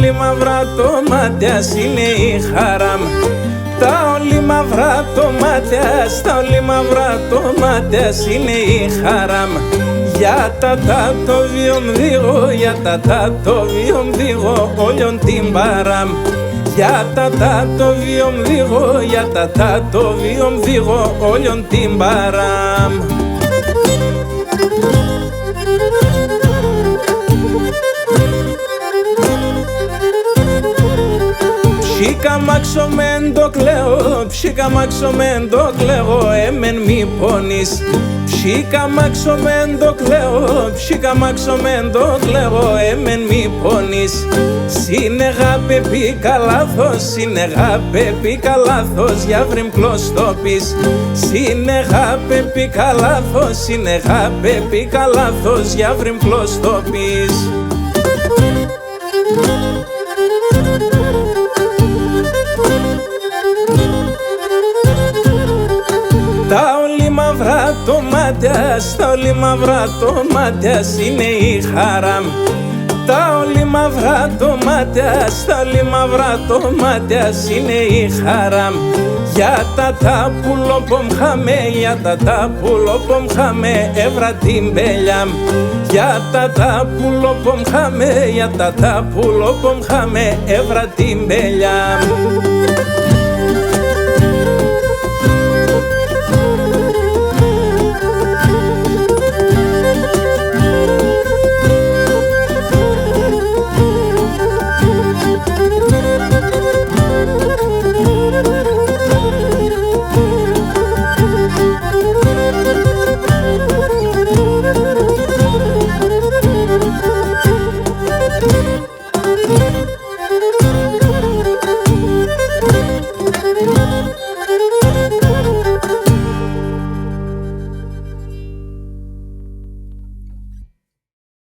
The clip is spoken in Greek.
όλοι μαύρα τομάτιας είναι η χαράμ. Τα όλοι μαύρα τομάτιας, τα όλοι μαύρα τομάτιας είναι η χαράμ. Για τα το βιομδίγω, για τα το βιομδίγω όλιον την παράμ. Για τα το βιομδίγω, για τα το βιομδίγω όλιον την παράμ. Ψήκα μάξομεν το κλαίω, ψήκα μάξομεν το κλαίω, εμεν μη πονείς. Ψήκα μάξομεν το κλαίω, ψήκα μάξομεν το κλαίω, εμεν μη πονείς. Σύνεγα πεπίκα λάθος, σύνεγα πεπίκα λάθος, για βρυμ κλωστόπης. Σύνεγα πεπίκα λάθος, σύνεγα πεπίκα λάθος, για βρυμ κλωστόπης. Τα όλοι μαύρα τομάτιας, τα όλοι μαύρα τομάτιας είναι η χαράμ. Τα όλοι μαύρα τομάτιας, τα όλοι μαύρα τομάτιας είναι η χαράμ. Για τα πουλόπομ χαμέ, για τα πουλόπομ χαμέ, έβρα την πέλιαμ. Για τα πουλόπομ χαμέ, για τα πουλόπομ χαμέ, έβρα την πέλιαμ.